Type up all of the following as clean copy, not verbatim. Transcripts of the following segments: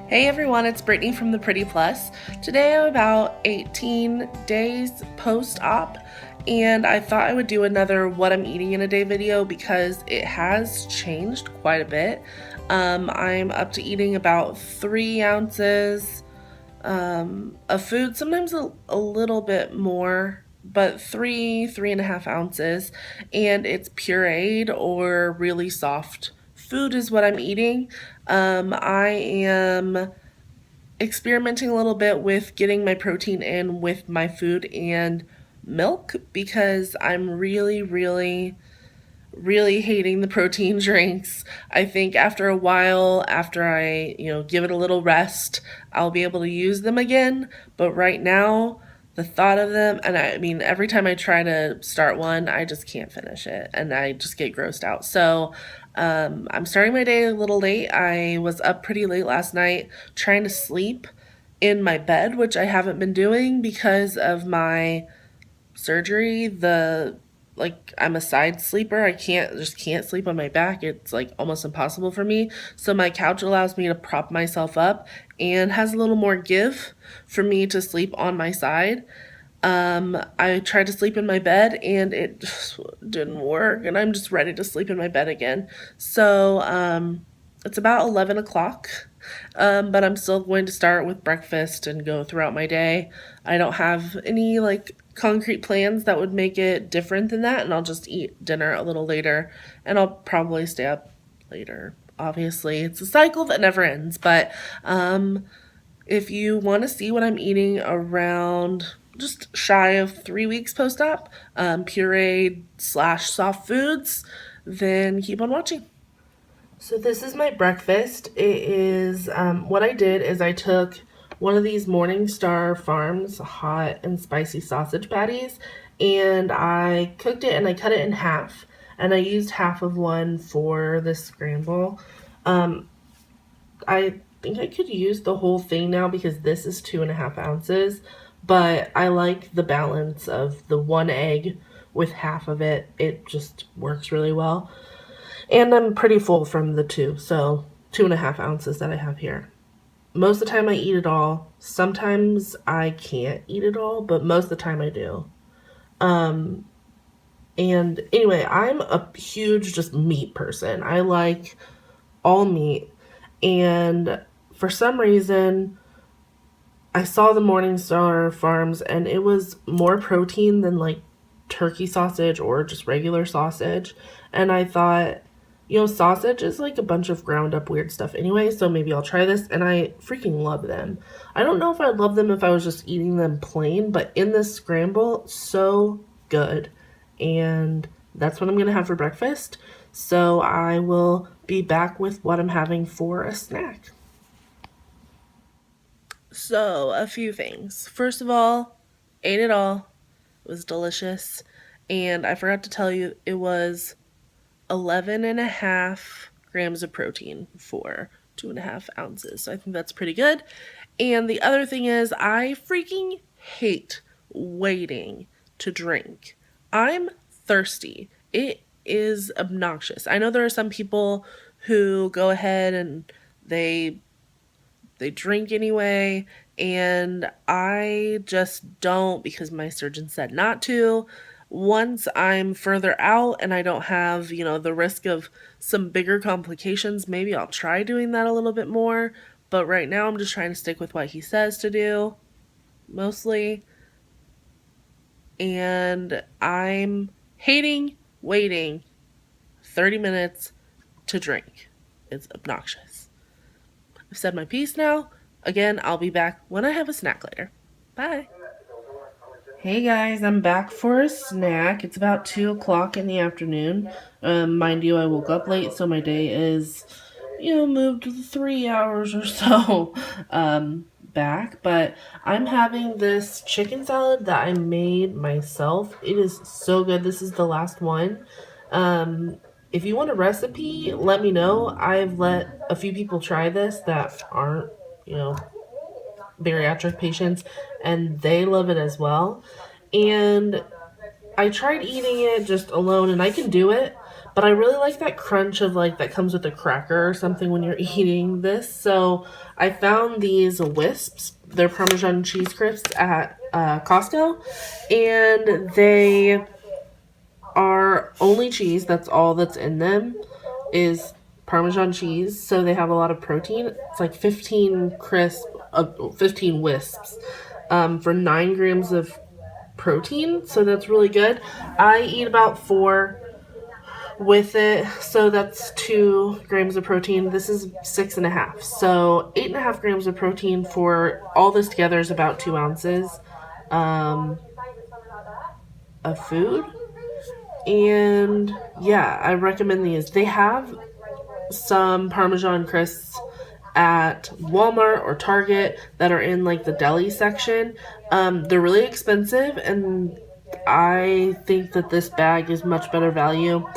Hey everyone, it's Brittney from the Pretty Plus. Today I'm about 18 days post-op, and I thought I would do another what I'm eating in a day video because it has changed quite a bit. I'm up to eating about 3 ounces of food, sometimes a little bit more, but 3.5 ounces, and it's pureed or really soft food is what I'm eating. I am experimenting a little bit with getting my protein in with my food and milk because I'm really hating the protein drinks. I think after a while, after I, give it a little rest, I'll be able to use them again. But right now, the thought of them, and I mean, every time I try to start one, I just can't finish it and I just get grossed out. So, I'm starting my day a little late. I was up pretty late last night trying to sleep in my bed, which I haven't been doing because of my surgery. I'm a side sleeper. I can't sleep on my back. It's like almost impossible for me. So my couch allows me to prop myself up and has a little more give for me to sleep on my side. I tried to sleep in my bed and it just didn't work, and I'm just ready to sleep in my bed again. So, it's about 11 o'clock, but I'm still going to start with breakfast and go throughout my day. I don't have any concrete plans that would make it different than that, and I'll just eat dinner a little later, and I'll probably stay up later. Obviously, it's a cycle that never ends, but if you want to see what I'm eating around just shy of 3 weeks post-op, pureed / soft foods, then keep on watching. So this is my breakfast. It is, what I did is I took one of these Morningstar Farms hot and spicy sausage patties, and I cooked it and I cut it in half, and I used half of one for this scramble. I think I could use the whole thing now because this is 2.5 ounces, but I like the balance of the one egg with half of it. It just works really well. And I'm pretty full from the two, so 2.5 ounces that I have here. Most of the time I eat it all. Sometimes I can't eat it all, but most of the time I do. And anyway, I'm a huge just meat person. I like all meat. And for some reason, I saw the Morningstar Farms and it was more protein than turkey sausage or just regular sausage. And I thought, sausage is like a bunch of ground up weird stuff anyway, so maybe I'll try this. And I freaking love them. I don't know if I'd love them if I was just eating them plain, but in this scramble, so good. And that's what I'm going to have for breakfast. So I will be back with what I'm having for a snack. So, a few things. First of all, ate it all. It was delicious. And I forgot to tell you, it was 11.5 grams of protein for 2.5 ounces. So I think that's pretty good. And the other thing is, I freaking hate waiting to drink. I'm thirsty. It is obnoxious. I know there are some people who go ahead and they drink anyway, and I just don't because my surgeon said not to. Once I'm further out and I don't have, the risk of some bigger complications, maybe I'll try doing that a little bit more. But right now I'm just trying to stick with what he says to do, mostly. And I'm hating waiting 30 minutes to drink. It's obnoxious. I've said my piece now. Again, I'll be back when I have a snack later. Bye. Hey guys, I'm back for a snack. It's about 2 o'clock in the afternoon. Mind you, I woke up late, so my day is, moved 3 hours or so back. But I'm having this chicken salad that I made myself. It is so good. This is the last one. If you want a recipe, let me know. I've let a few people try this that aren't, bariatric patients, and they love it as well. And I tried eating it just alone, and I can do it, But I really like that crunch of like that comes with a cracker or something when you're eating this. So I found these wisps. They're Parmesan cheese crisps at Costco, and they are only cheese. That's all that's in them is Parmesan cheese. So they have a lot of protein. It's like 15 wisps for 9 grams of protein. So that's really good. I eat about 4 with it, so that's 2 grams of protein. This is 6.5, so 8.5 grams of protein for all this together is about 2 ounces of food. And yeah, I recommend these. They have some Parmesan crisps at Walmart or Target that are in like the deli section. They're really expensive, and I think that this bag is much better value.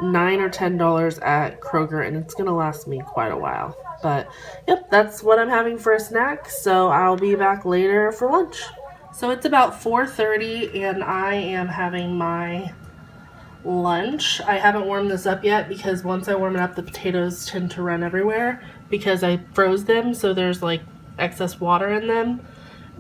$9 or $10 at Kroger, and it's gonna last me quite a while. But yep, that's what I'm having for a snack. So I'll be back later for lunch. So it's about 4:30, and I am having my lunch. I haven't warmed this up yet because once I warm it up, the potatoes tend to run everywhere because I froze them, so there's like excess water in them.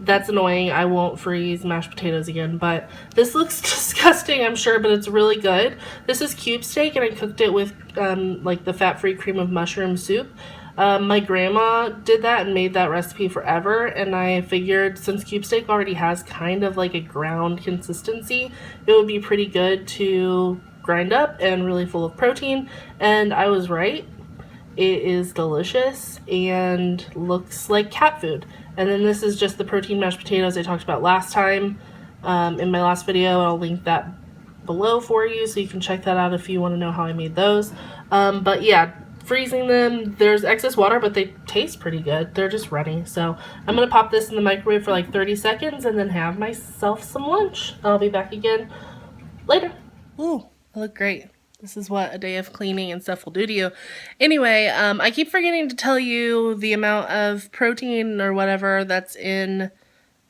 That's annoying. I won't freeze mashed potatoes again, but this looks disgusting, I'm sure, but it's really good. This is cube steak, and I cooked it with like the fat-free cream of mushroom soup. My grandma did that and made that recipe forever, and I figured since cube steak already has kind of like a ground consistency, it would be pretty good to grind up and really full of protein, and I was right. It is delicious and looks like cat food. And then this is just the protein mashed potatoes I talked about last time in my last video. I'll link that below for you so you can check that out if you want to know how I made those. But yeah, freezing them, there's excess water, but they taste pretty good. They're just runny. So I'm going to pop this in the microwave for like 30 seconds and then have myself some lunch. I'll be back again later. Ooh, I look great. This is what a day of cleaning and stuff will do to you. Anyway, I keep forgetting to tell you the amount of protein or whatever that's in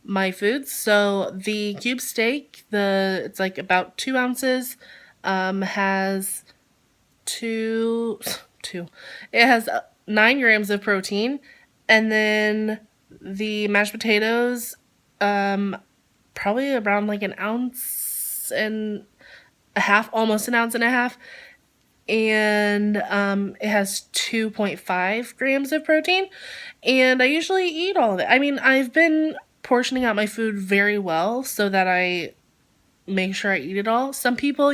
my foods. So the cube steak, it's like about 2 ounces, has it has 9 grams of protein. And then the mashed potatoes, probably around like an ounce and a half, almost an ounce and a half, and it has 2.5 grams of protein, and I usually eat all of it. I mean, I've been portioning out my food very well so that I make sure I eat it all. Some people,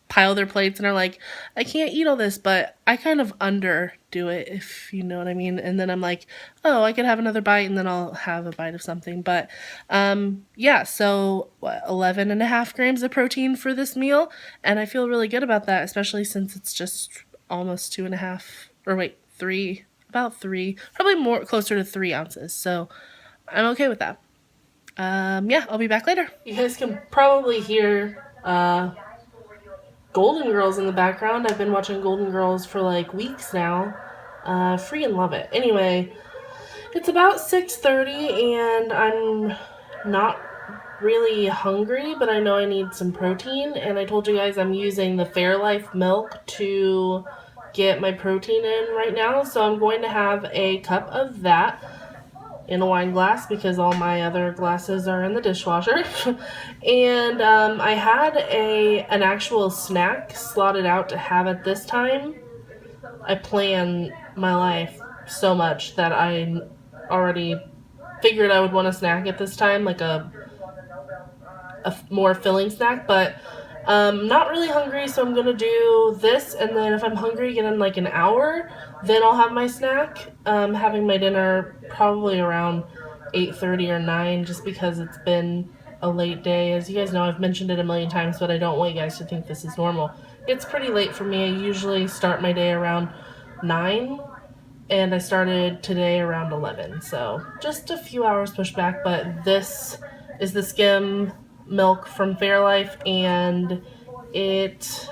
pile their plates and are like, I can't eat all this, but I kind of underdo it, if you know what I mean. And then I'm like, oh, I could have another bite, and then I'll have a bite of something. But yeah, so 11.5 grams of protein for this meal, and I feel really good about that, especially since it's just almost 3, probably more closer to 3 ounces. So I'm okay with that. Yeah, I'll be back later. You guys can probably hear Golden Girls in the background. I've been watching Golden Girls for like weeks now. Freaking love it. Anyway, it's about 6:30 and I'm not really hungry, but I know I need some protein, and I told you guys I'm using the Fairlife milk to get my protein in right now, so I'm going to have a cup of that in a wine glass because all my other glasses are in the dishwasher. And I had an actual snack slotted out to have at this time. I plan my life so much that I already figured I would want a snack at this time, like a more filling snack, but not really hungry, so I'm gonna do this, and then if I'm hungry again in like an hour, then I'll have my snack. Having my dinner probably around 8:30 or 9, just because it's been a late day. As you guys know, I've mentioned it a million times, but I don't want you guys to think this is normal. It's pretty late for me. I usually start my day around 9, and I started today around 11, so just a few hours pushed back. But this is the skim milk from Fairlife, and it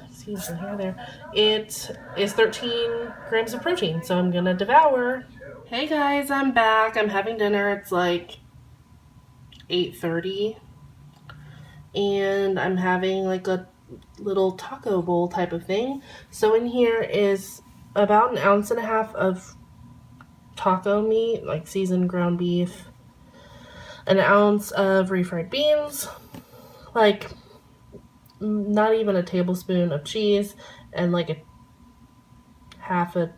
excuse the hair there, it is 13 grams of protein, so I'm gonna devour. Hey guys, I'm back. I'm having dinner. It's like 8:30, and I'm having like a little taco bowl type of thing. So in here is about 1.5 ounces of taco meat, like seasoned ground beef, 1 ounce of refried beans, like not even a tablespoon of cheese, and like a half a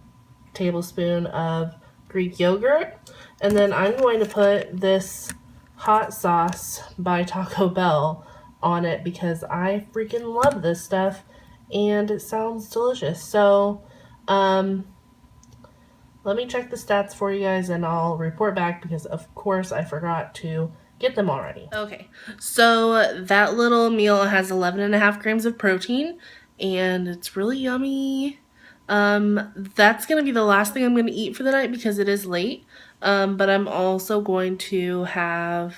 tablespoon of Greek yogurt. And then I'm going to put this hot sauce by Taco Bell on it because I freaking love this stuff and it sounds delicious. So let me check the stats for you guys and I'll report back because of course I forgot to get them already. Okay, so that little meal has 11.5 grams of protein and it's really yummy. That's gonna be the last thing I'm gonna eat for the night because it is late. But I'm also going to have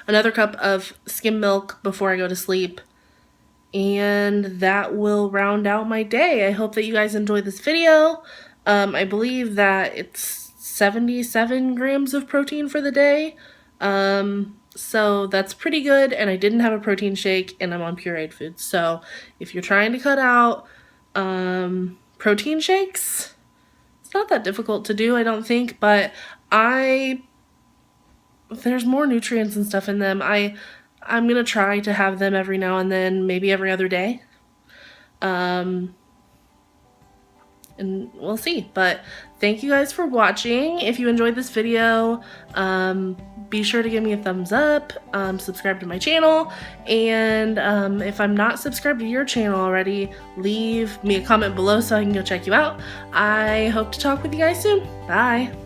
another cup of skim milk before I go to sleep. And that will round out my day. I hope that you guys enjoyed this video. I believe that it's 77 grams of protein for the day. So that's pretty good, and I didn't have a protein shake, and I'm on pureed foods. So if you're trying to cut out protein shakes, it's not that difficult to do, I don't think, but there's more nutrients and stuff in them. I'm gonna try to have them every now and then, maybe every other day. And we'll see. But thank you guys for watching. If you enjoyed this video, be sure to give me a thumbs up, subscribe to my channel, and if I'm not subscribed to your channel already, leave me a comment below so I can go check you out. I hope to talk with you guys soon. Bye!